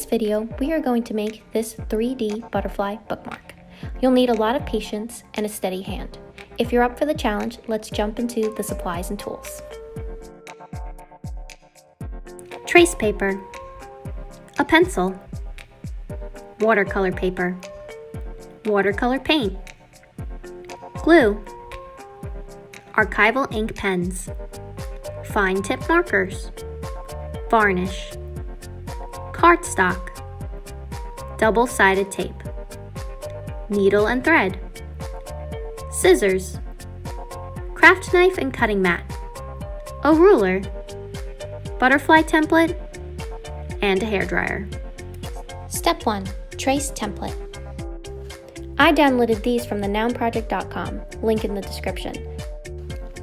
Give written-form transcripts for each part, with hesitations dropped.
video, we are going to make this 3D butterfly bookmark. You'll need a lot of patience and a steady hand. If you're up for the challenge, let's jump into the supplies and tools. Trace paper, a pencil, watercolor paper, watercolor paint, glue, archival ink pens, fine tip markers, varnish, cardstock, double-sided tape, needle and thread, scissors, craft knife and cutting mat, a ruler, butterfly template, and a hairdryer. Step 1. Trace template. I downloaded these from the nounproject.com, link in the description.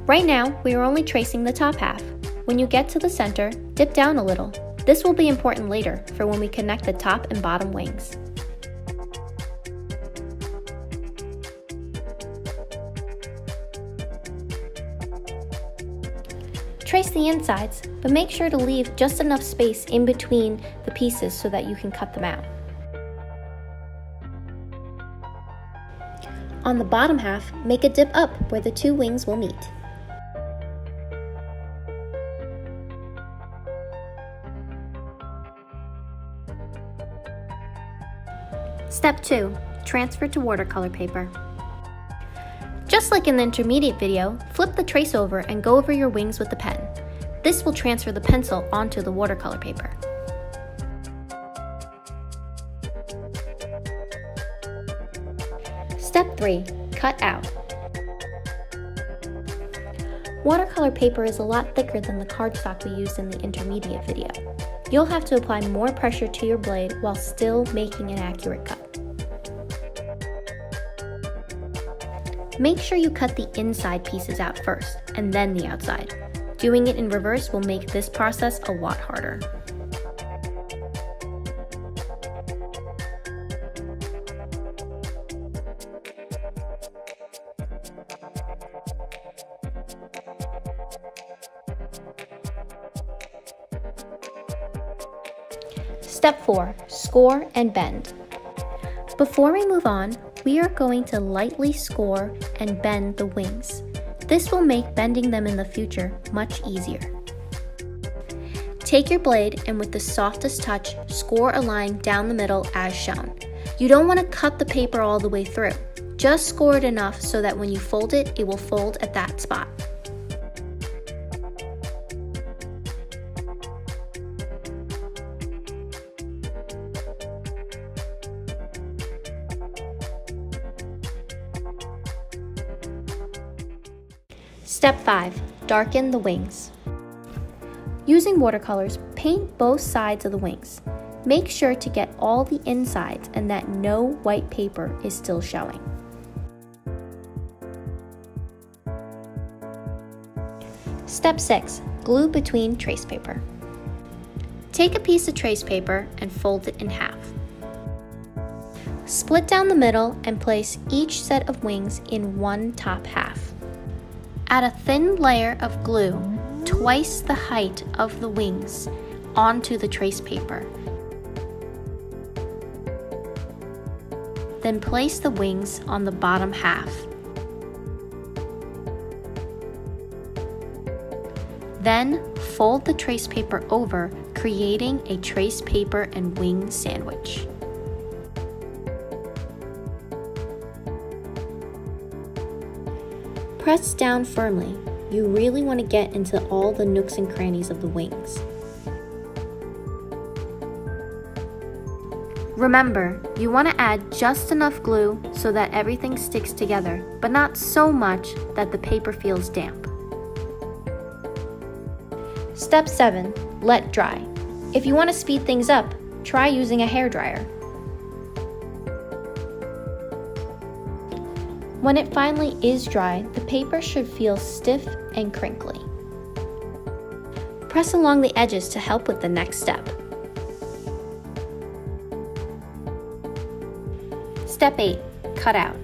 Right now, we are only tracing the top half. When you get to the center, dip down a little. This will be important later for when we connect the top and bottom wings. Trace the insides, but make sure to leave just enough space in between the pieces so that you can cut them out. On the bottom half, make a dip up where the two wings will meet. Step 2. Transfer to watercolor paper. Just like in the intermediate video, flip the trace over and go over your wings with the pen. This will transfer the pencil onto the watercolor paper. Step 3. Cut out. Watercolor paper is a lot thicker than the cardstock we used in the intermediate video. You'll have to apply more pressure to your blade while still making an accurate cut. Make sure you cut the inside pieces out first, and then the outside. Doing it in reverse will make this process a lot harder. Step 4. Score and bend. Before we move on, we are going to lightly score and bend the wings. This will make bending them in the future much easier. Take your blade and with the softest touch, score a line down the middle as shown. You don't want to cut the paper all the way through. Just score it enough so that when you fold it, it will fold at that spot. Step 5. Darken the wings. Using watercolors, paint both sides of the wings. Make sure to get all the insides and that no white paper is still showing. Step 6. Glue between trace paper. Take a piece of trace paper and fold it in half. Split down the middle and place each set of wings in one top half. Add a thin layer of glue, twice the height of the wings, onto the trace paper. Then place the wings on the bottom half. Then fold the trace paper over, creating a trace paper and wing sandwich. Press down firmly. You really want to get into all the nooks and crannies of the wings. Remember, you want to add just enough glue so that everything sticks together, but not so much that the paper feels damp. Step 7. Let dry. If you want to speed things up, try using a hairdryer. When it finally is dry, the paper should feel stiff and crinkly. Press along the edges to help with the next step. Step 8. Cut out.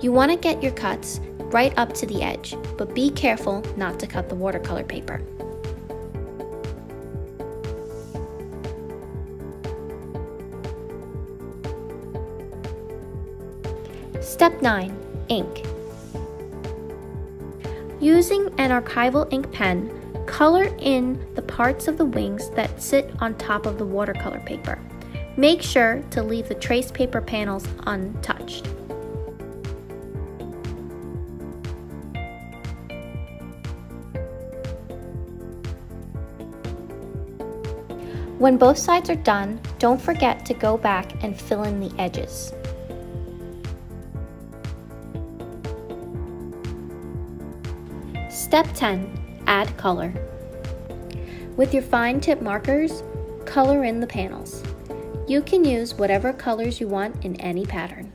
You want to get your cuts right up to the edge, but be careful not to cut the watercolor paper. Step 9. Ink. Using an archival ink pen, color in the parts of the wings that sit on top of the watercolor paper. Make sure to leave the trace paper panels untouched. When both sides are done, don't forget to go back and fill in the edges. Step 10. Add color. With your fine tip markers, color in the panels. You can use whatever colors you want in any pattern.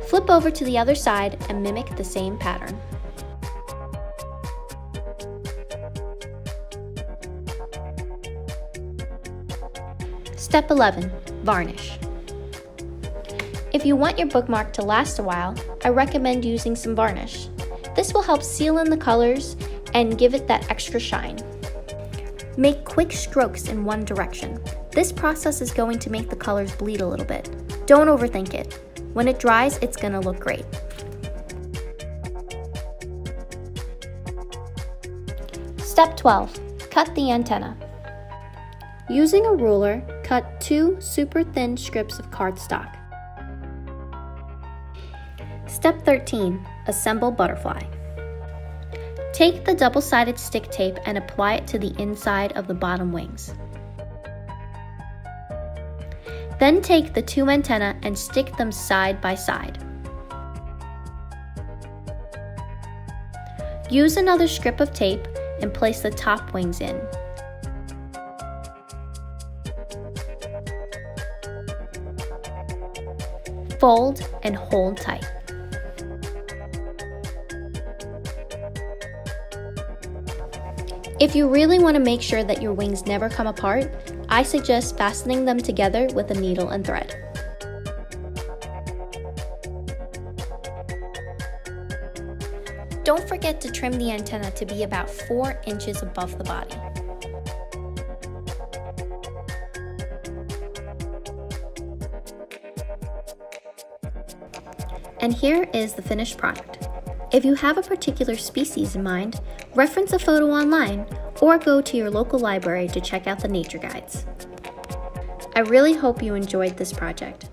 Flip over to the other side and mimic the same pattern. Step 11. Varnish. If you want your bookmark to last a while, I recommend using some varnish. This will help seal in the colors and give it that extra shine. Make quick strokes in one direction. This process is going to make the colors bleed a little bit. Don't overthink it. When it dries, it's going to look great. Step 12. Cut the antenna. Using a ruler, cut 2 super thin strips of cardstock. Step 13. Assemble butterfly. Take the double-sided stick tape and apply it to the inside of the bottom wings. Then take the 2 antennae and stick them side by side. Use another strip of tape and place the top wings in. Fold and hold tight. If you really want to make sure that your wings never come apart, I suggest fastening them together with a needle and thread. Don't forget to trim the antenna to be about 4 inches above the body. And here is the finished product. If you have a particular species in mind, reference a photo online or go to your local library to check out the nature guides. I really hope you enjoyed this project.